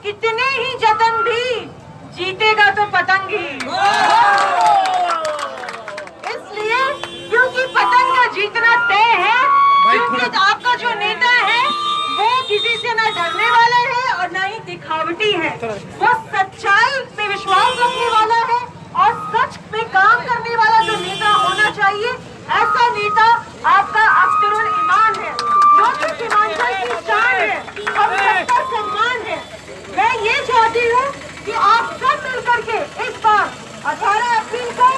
कितने ही जतन भी, जीतेगा तो पतंग ही। इसलिए क्योंकि पतंग का जीतना तय है, क्योंकि आपका जो नेता है वो किसी से ना डरने वाला है और ना ही दिखावटी है। वो सच्चाई पे विश्वास रखने वाला है और सच पे काम करने वाला जो नेता होना चाहिए, ऐसा नेता आपका अख्तरुल ईमान है, जो कि सीमांचल की शान है, हम सबका सम्मान है। मैं ये चाहती हूँ कि आप सब मिलकर के इस बार 18 अप्रैल को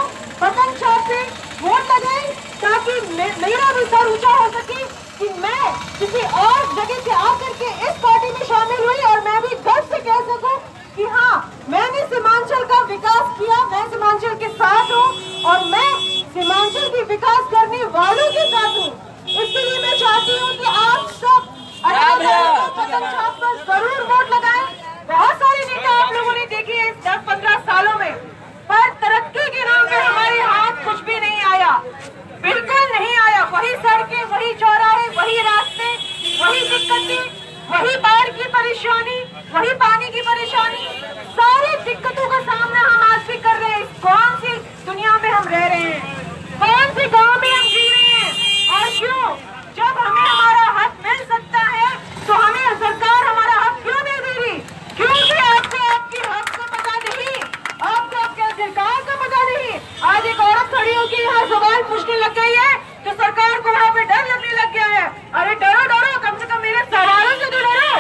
पतंग छाप से वोट लगाएं, ताकि मेरा भी सर ऊंचा हो सके कि मैं किसी और जगह से आकर के इस पार्टी में शामिल हुई और मैं भी गर्व से कह सकूं कि हाँ, मैंने सीमांचल का विकास किया, मैं सीमांचल के साथ हूँ और मैं सीमांचल की विकास करने वालों के साथ हूँ। इसलिए मैं चाहती हूँ कि आप सब 18 पतंग छाप पर जरूर वोट लगाएं। बहुत सारे नेता आप लोगों ने देखे हैं 10-15 सालों में, पर तरक्की के नाम पे हमारे हाथ कुछ भी नहीं आया, बिल्कुल नहीं आया। वही सड़कें, वही चौराहे, वही रास्ते, वही दिक्कतें, वही बाढ़ की परेशानी, वही पानी की परेशानी, सारी दिक्कतों का सामना हम आज भी कर रहे हैं। कौन सी दुनिया में हम रह रहे हैं, कौन से गांव में हम जी रहे हैं, और क्यों? जब हमें हमारा हक मिल सकता है तो हमें सरकार हमारा हक क्यों नहीं दे रही? क्योंकि आपको आपके हक का पता नहीं, आपको आपके अधिकार का पता नहीं। आज एक औरत खड़ी होकर यहाँ सवाल पूछने लग गई है तो सरकार को वहाँ पे डर लगने लग गया है। अरे डरो डरो, कम से कम मेरे सवालों से तो डरो,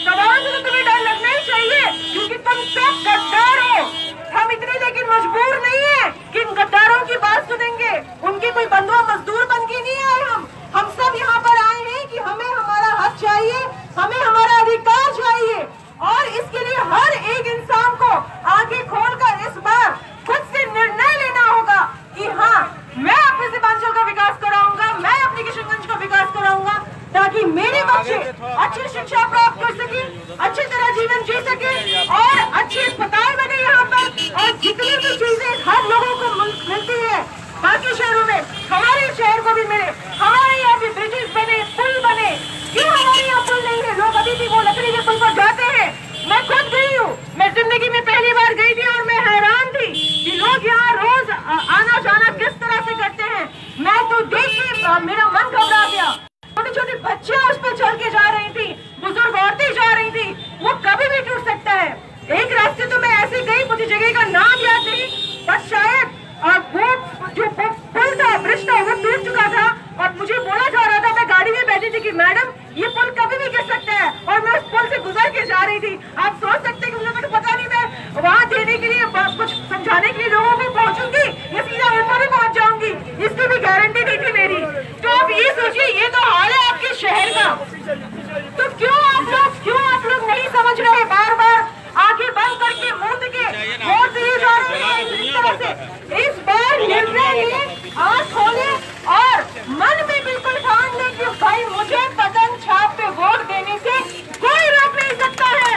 सवालों से तो तुम्हें डर लगना ही चाहिए, क्योंकि तुम सब गद्दार हो। हम इतने लेकिन मजबूर नहीं है कि इन गद्दारों की बात सुनेंगे, उनके कोई बंधुआ मजदूर बन के नहीं आए। हम सब यहाँ पर आए हैं कि हमें हमारा हक चाहिए, हमें हमारा अधिकार चाहिए, और इसके लिए हर एक इंसान को आंखें खोलकर इस बार खुद से निर्णय लेना होगा कि हाँ, मैं अपने सीमांचल का विकास कराऊंगा, मैं अपने किशनगंज का विकास कराऊंगा, ताकि मेरे बच्चे अच्छी शिक्षा प्राप्त कर सके, अच्छी तरह जीवन जी सके और अच्छे अस्पताल बने यहाँ पर, और जितनी भी चीजें हर लोगों को मिलती है बाकी शहरों में, हमारे शहर को भी मिले। हमारे यहाँ भी ब्रिजेस बने, पुल बने। क्यों हमारे यहाँ पुल नहीं है? लोग अभी भी वो लकड़ी के पुल पर जाते हैं। मैं खुद गई हूँ, मैं जिंदगी में पहली बार गई थी और मैं हैरान थी कि लोग यहाँ रोज आना जाना किस तरह से करते हैं। मैं तो देख के मेरा मन घबरा गया। छोटे छोटे बच्चे उस पर चल के जा रही थी, बुजुर्ग औरतें जा रही थी, वो कभी भी टूट सकता है। एक रास्ते तो मैं ऐसे गई, मुझे जगह का नाम याद नहीं, बस शायद वो जो पुल था, ब्रिज था, वो टूट चुका था और मुझे बोला जा रहा था, मैं गाड़ी में बैठी थी कि मैडम ये पुल कभी भी गिर सकता है, और मैं उस पुल से गुजर के जा रही थी। आप सोच सकते हैं कि मुझे पता नहीं मैं वहाँ देने के लिए कुछ समझाने के लिए लोगों को पहुँचूंगी या सीधा ऊपर भी पहुँच जाऊंगी, इसकी भी गारंटी नहीं थी मेरी। तो आप ये सोचिए, ये तो हाल है आपके शहर का। तो क्यों आप लोग नहीं समझ रहे? बार बार आंखें बंद करके मूंद के वोट दिए जा रहे हैं इस तरह से। इस बार निर्णय लें, आंख खोलें और मन में बिल्कुल ठान लें कि भाई मुझे पतंग छाप पे वोट देने से कोई रोक नहीं सकता है,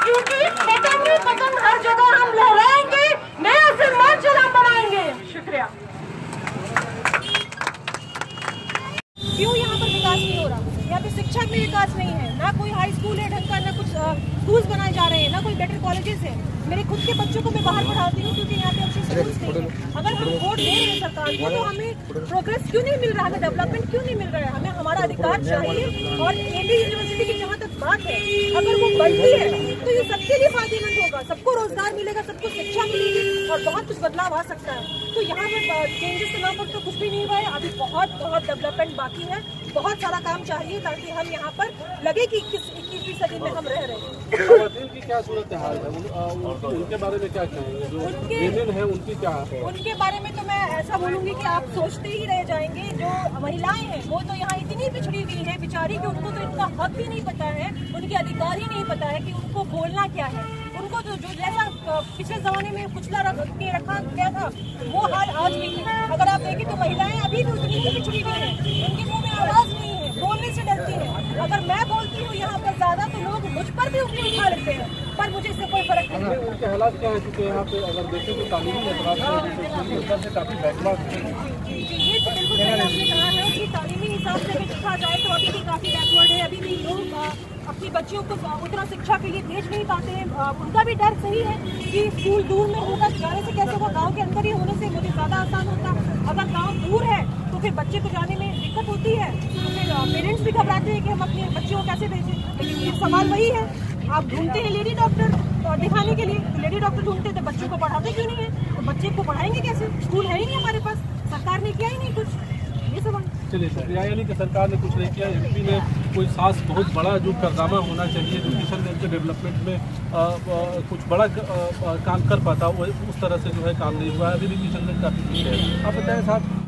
क्योंकि पतंग ही पतंग हर जगह हम लहराएंगे, नया सीमांचल हम बनाएंगे। शुक्रिया। क्यों यहाँ पर विकास नहीं हो रहा? यहाँ पे शिक्षा में विकास नहीं है, ना कोई हाई स्कूल है ढंग का, ना कुछ स्कूल्स बनाए जा रहे हैं, ना कोई बेटर कॉलेजेस है। मेरे खुद के बच्चों को मैं बाहर पढ़ाती हूँ क्योंकि यहाँ पे अच्छे स्कूल्स नहीं है। अगर हम वोट दे रहे हैं सरकार को तो हमें प्रोग्रेस क्यों नहीं मिल रहा, हमें डेवलपमेंट क्यों नहीं मिल रहा है? हमें हमारा अधिकार चाहिए। और एडी यूनिवर्सिटी की जहाँ तक बात है, अगर वो बढ़ती है तो ये सबके लिए फायदेमंद होगा, सबको रोजगार मिलेगा, सबको शिक्षा मिलेगी और बहुत कुछ बदलाव आ सकता है। तो यहाँ पर चेंजेस के नाम पर तो कुछ भी नहीं हुआ है, अभी बहुत डेवलपमेंट बाकी है, बहुत सारा काम चाहिए ताकि हम यहाँ पर लगे कि 21वीं सदी में हम रह रहे हैं। की क्या सूरत हाल है, उनके बारे में क्या कहेंगे? जो विमेन है उनकी क्या? उनके बारे में तो मैं ऐसा बोलूंगी कि आप सोचते ही रह जाएंगे। जो महिलाएं हैं वो तो यहाँ इतनी पिछड़ी हुई है बेचारी कि उनको तो इनका हक ही नहीं पता है, उनके अधिकार ही नहीं पता है कि उनको बोलना क्या है। उनको तो जो जैसा पिछले जमाने में कुचला रखा गया था वो हाल आज भी है। अगर आप देखें तो महिलाएं अभी भी उतनी ही पिछड़ी हुई है, उनके मुँह में आवाज नहीं है, बोलने से डरती है। अगर मैं बोलती हूँ यहाँ पर ज्यादा तो लोग मुझ पर भी उंगली उठा लेते हैं। पर मुझे इससे कोई फर्क नहीं पड़ता। उनके हालात क्या है, क्योंकि यहाँ पे अगर देखें तो तालीमी एतराज से काफी बैकवर्ड है। ये तो बिल्कुल सही आपने कहा है कि तालीमी हिसाब से भी देखा जाए तो अभी भी काफी बैकवर्ड है। अभी भी लोग अपनी बच्चियों को उतना शिक्षा के लिए भेज नहीं पाते हैं। उनका भी डर सही है कि स्कूल दूर में होगा, जाने से कैसे होगा, गांव के अंदर ही होने से मुझे ज़्यादा आसान होता। अगर गांव दूर है तो फिर बच्चे को जाने में दिक्कत होती है, तो फिर पेरेंट्स भी घबराते हैं कि हम अपने बच्चों को कैसे भेजें। लेकिन फिर सवाल वही है, आप ढूंढते हैं लेडी डॉक्टर दिखाने के लिए, तो लेडी डॉक्टर ढूंढते तो बच्चों को पढ़ाते क्यों नहीं है? तो बच्चे को पढ़ाएंगे कैसे? स्कूल है ही नहीं हमारे पास, सरकार ने किया ही नहीं कुछ। ये सवाल। चलिए शुक्रिया। यानी कि सरकार ने कुछ नहीं किया, एमपी में कोई खास बहुत बड़ा जो कारनामा होना चाहिए एजुकेशन के डेवलपमेंट में कुछ बड़ा काम कर पाता, वो उस तरह से जो है काम नहीं हुआ है। अभी भी किशन में काफ़ी है। आप बताएं साहब।